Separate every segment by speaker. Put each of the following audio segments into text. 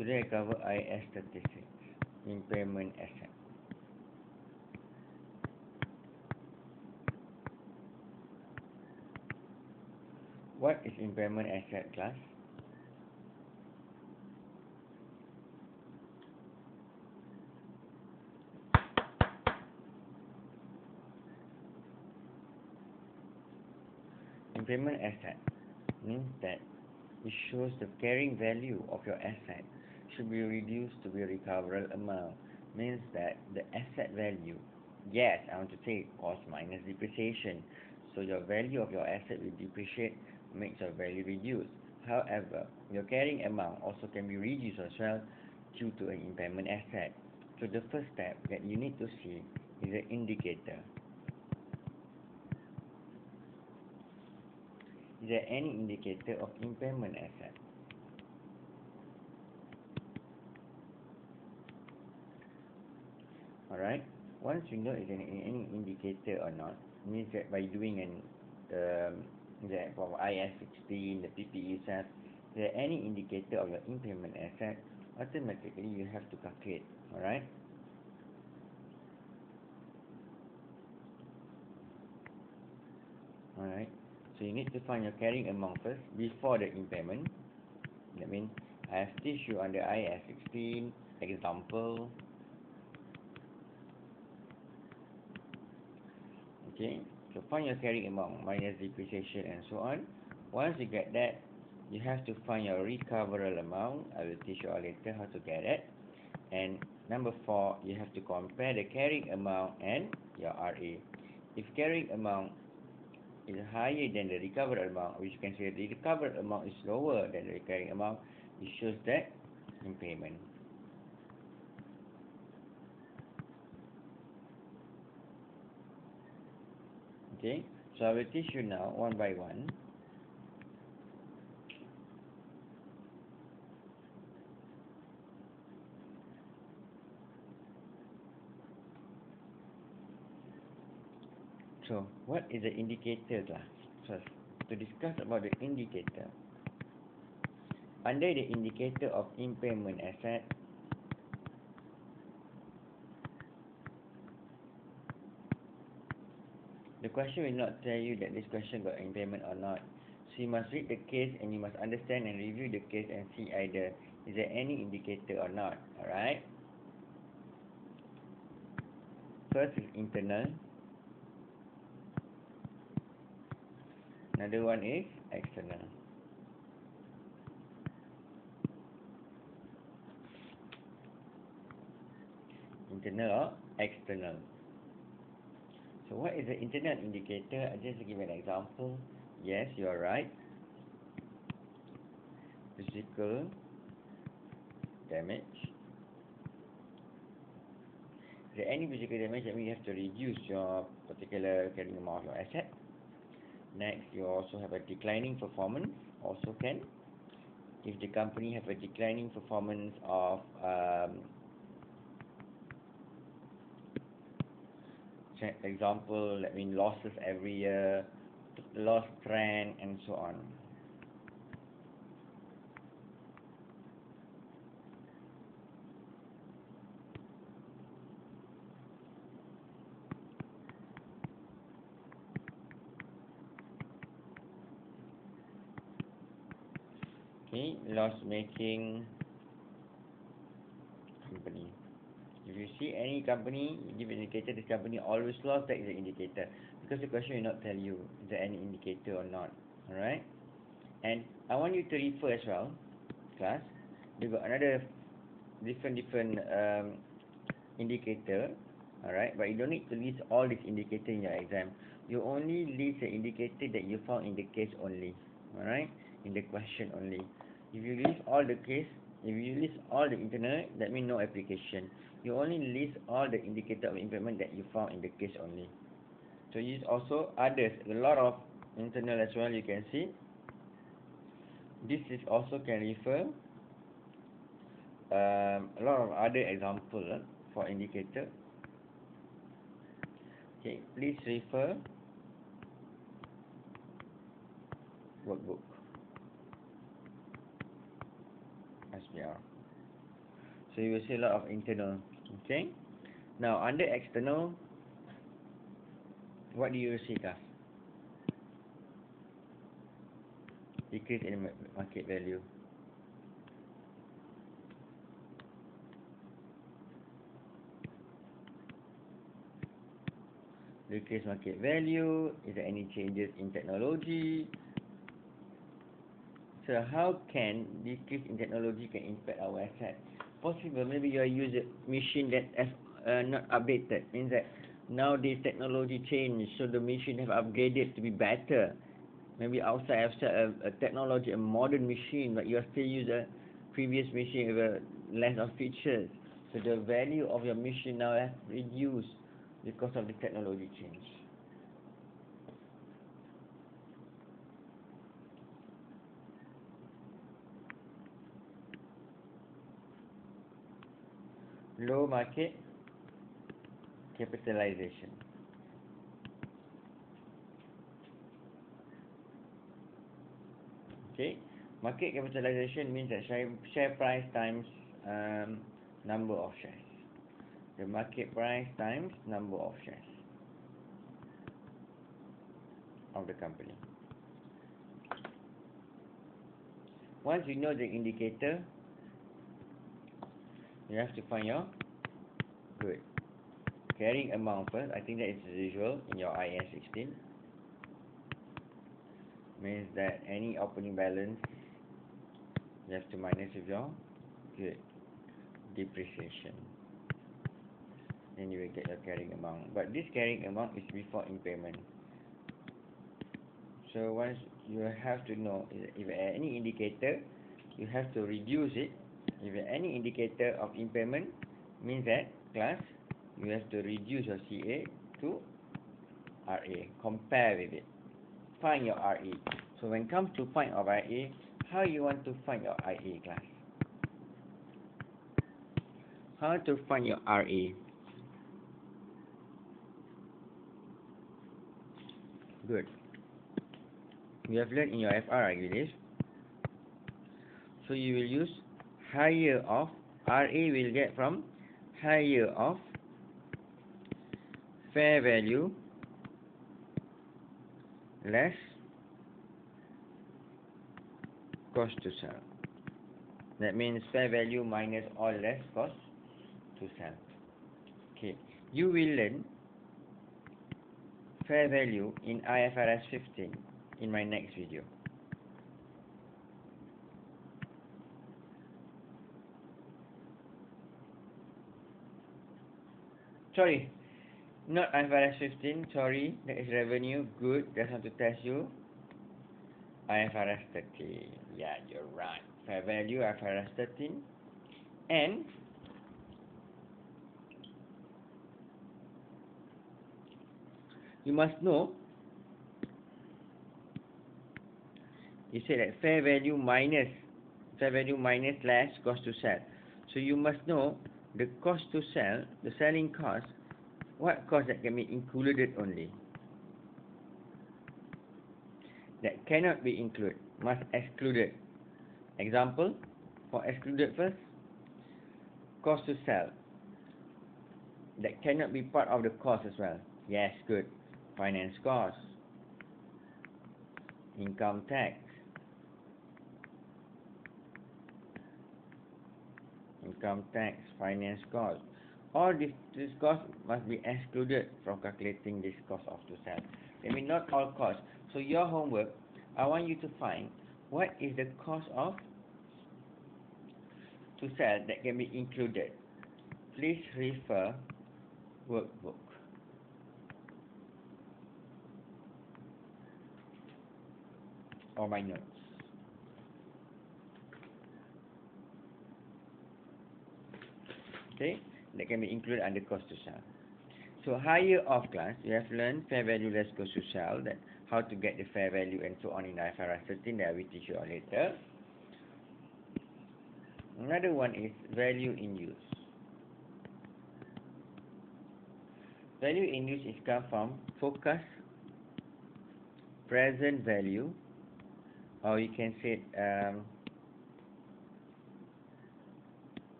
Speaker 1: Today I cover IAS statistics, impairment asset. What is impairment asset, class? Impairment asset means that it shows the carrying value of your asset should be reduced to be recoverable amount. Means that the asset value, yes, I want to say cost minus depreciation. So your value of your asset will depreciate, makes your value reduce. However, your carrying amount also can be reduced as well due to an impairment asset. So the first step that you need to see is an indicator. Is there any indicator of impairment asset? Alright, once you know is there any indicator or not, means that by doing that for IAS 16, the PPE itself, is there any indicator of your impairment asset, automatically you have to calculate. Alright. Alright. So you need to find your carrying amount first before the impairment. That means I have teach you under IAS 16 example. Okay, so find your carrying amount minus depreciation and so on. Once you get that, you have to find your recoverable amount. I will teach you all later how to get it. And number 4, you have to compare the carrying amount and your RA. If carrying amount is higher than the recovered amount, which you can say the recovered amount is lower than the carrying amount, it shows that impairment. Okay, so I will teach you now one by one. So, what is the indicator, class? First, to discuss about the indicator. Under the indicator of impairment asset, the question will not tell you that this question got impairment or not. So you must read the case and you must understand and review the case and see either is there any indicator or not. Alright. First is internal. Another one is external. Internal or external. So what is the internal indicator? I'll just give an example. Yes, you are right. Physical damage. Is there any physical damage? That means you have to reduce your particular carrying amount of your asset. Next, you also have a declining performance. Also can. If the company have a declining performance of example, that means losses every year, loss trend, and so on. Okay, loss-making company. If you see any company, you give an indicator, this company always lost, that is an indicator. Because the question will not tell you is there any indicator or not. Alright? And I want you to refer as well, class. We've got another different indicator. Alright? But you don't need to list all these indicators in your exam. You only list the indicator that you found in the case only. Alright? In the question only. If you list all the case, if you list all the internal, that means no application. You only list all the indicator of impairment that you found in the case only. So use also others, a lot of internal as well, you can see. This is also can refer a lot of other example for indicator. Okay, please refer workbook SPR. So you will see a lot of internal. Okay. Now under external, what do you see, guys? Decrease in market value. Decrease market value. Is there any changes in technology? So how can decrease in technology can impact our asset? Possible, maybe you use a machine that has not updated. Means that nowadays technology changed, so the machine have upgraded to be better. Maybe outside have set a technology, a modern machine, but you are still use a previous machine with less of features. So the value of your machine now has reduced because of the technology change. Low market capitalization. Okay, market capitalization means that share price times number of shares. The market price times number of shares of the company. Once you know the indicator, you have to find your carrying amount first. I think that is usual in your IAS 16. Means that any opening balance you have to minus with your depreciation. Then you will get your carrying amount. But this carrying amount is before impairment. So once you have to know if any indicator, you have to reduce it. If any indicator of impairment, means that class you have to reduce your CA to RA. Compare with it. Find your RA. So when it comes to find of RA, how you want to find your IA, class? How to find your RA? Good. You have learned in your FR, I believe. So you will use higher of RA will get from higher of fair value less cost to sell. That means fair value minus all less cost to sell. Okay, you will learn fair value in IFRS 15 in my next video. Sorry, not IFRS 15, sorry, that is revenue, good, just want to test you. IFRS 13, yeah, you're right. Fair value, IFRS 13. And you must know, you said that fair value minus less cost to sell. So you must know the cost to sell, the selling cost, what cost that can be included only. That cannot be included, must excluded. Example, for excluded first, cost to sell. That cannot be part of the cost as well. Yes, good. Finance cost, income tax, finance cost. All this cost must be excluded from calculating this cost of to sell. I mean, not all costs. So your homework, I want you to find what is the cost of to sell that can be included. Please refer workbook. Or my notes. Okay, that can be included under cost to sell. So higher of class, you have learned fair value less cost to sell, that how to get the fair value and so on in IFRS 13 that I will teach you all later. Another one is value in use. Value in use is come from focus, present value, or you can say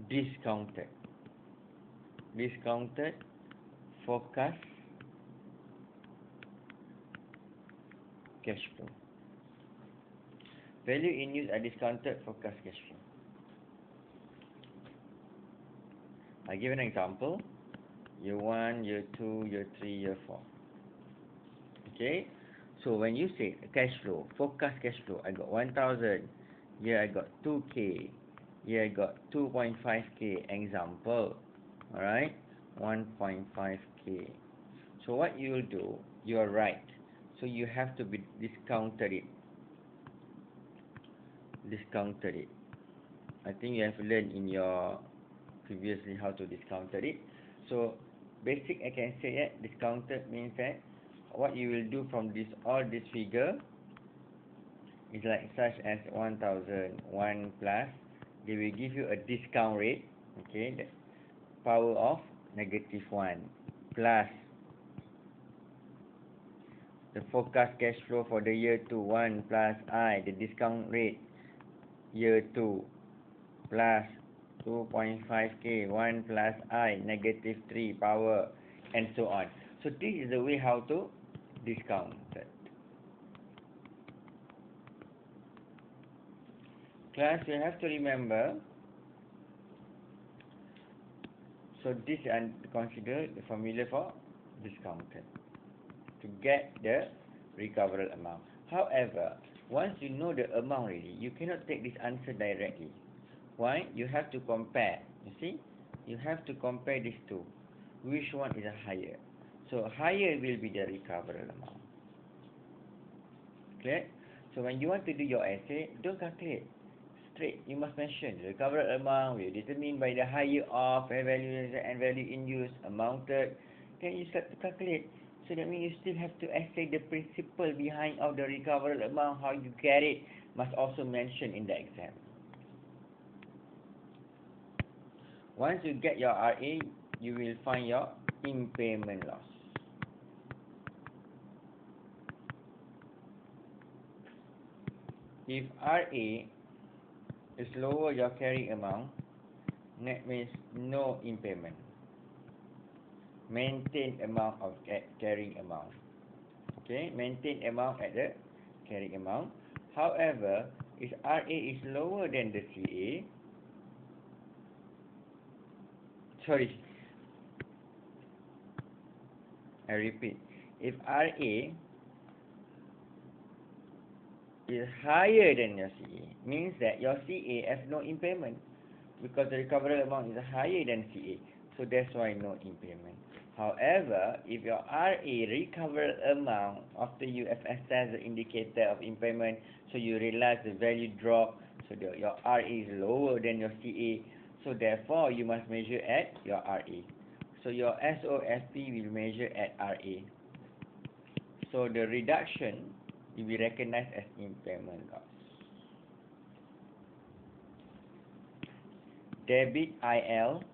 Speaker 1: discounted. Discounted forecast cash flow. Value in use are discounted forecast cash flow. I give an example. Year 1, year 2, year 3, year 4. Okay. So when you say cash flow, forecast cash flow, I got 1,000. Here I got 2K. Here I got 2.5K. Example. Alright. 1.5K. So what you will do, you are right. So you have to be discounted it. Discounted it. I think you have learned in your previously how to discounted it. So basic I can say that discounted means that what you will do from this all this figure is like such as 1,001 plus they will give you a discount rate, okay, the power of -1 plus the forecast cash flow for the year 2 1 plus I the discount rate year 2 plus 2.5K 1 plus I -3 power and so on. So this is the way how to discount it. Class, you have to remember, so this and consider the formula for discounted to get the recoverable amount. However, once you know the amount already, you cannot take this answer directly. Why? You have to compare. You see, you have to compare these two. Which one is higher? So higher will be the recoverable amount. Clear? So when you want to do your essay, don't calculate straight. You must mention the recoverable amount will determined by the higher of fair value and value in use amounted. Then you start to calculate. So that means you still have to essay the principle behind of the recoverable amount, how you get it, must also mention in the exam. Once you get your RA, you will find your impairment loss. If RA is lower your carrying amount, that means no impairment. Maintain amount of carrying amount. Okay, maintain amount at the carrying amount. However, if RA is lower than the CA, sorry, I repeat, if RA is higher than your CA, means that your CA has no impairment because the recoverable amount is higher than CA, so that's why no impairment. However, if your RA recoverable amount after you have assessed the indicator of impairment, so you realize the value drop, so your RA is lower than your CA, so therefore you must measure at your RA. So your SOFP will measure at RA. So the reduction will be recognized as impairment loss. Debit IL.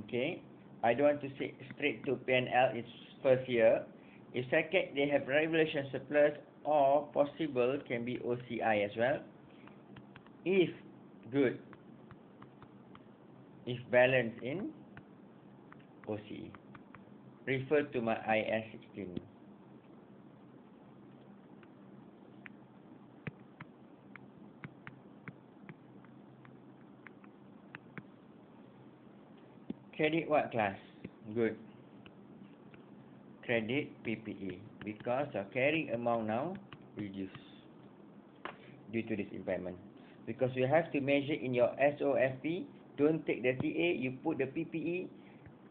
Speaker 1: Okay. I don't want to say straight to P&L, it's first year. If second, they have revaluation surplus or possible can be OCI as well. If good, if balance in OCE. Refer to my IAS 16. Credit what class? Good. Credit PPE because your carrying amount now reduced due to this impairment. Because you have to measure in your SOFP, don't take the CA, you put the PPE.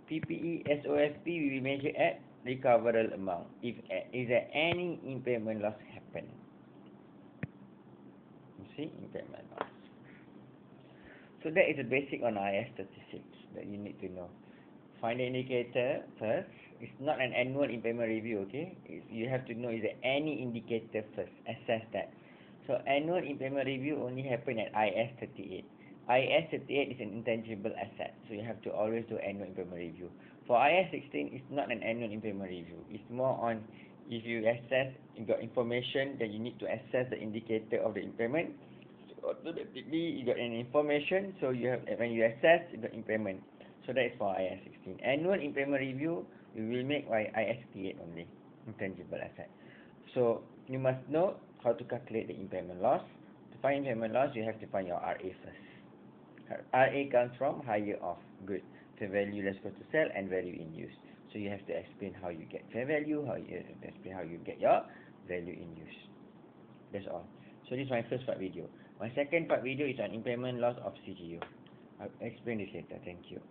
Speaker 1: PPE SOFP will be measured at recoverable amount. If is there any impairment loss happen? You see, impairment loss. So that is the basic on IAS 36 that you need to know. Find the indicator first. It's not an annual impairment review, okay? You have to know is there any indicator first. Assess that. So annual impairment review only happen at IAS 38. IAS 38 is an intangible asset, so you have to always do annual impairment review. For IAS 16, it's not an annual impairment review. It's more on if you assess, you got information that you need to assess the indicator of the impairment. automatically you got an information, so you have when you assess the impairment. So that is for IAS 16. Annual impairment review we will make by IAS 68 only, intangible asset. So you must know how to calculate the impairment loss. To find impairment loss, you have to find your RA first. RA comes from higher of good, fair value less cost to sell, and value in use. So you have to explain how you get fair value, how you explain how you get your value in use. That's all. So this is my first part video. My second part video is on impairment loss of CGU. I'll explain this later. Thank you.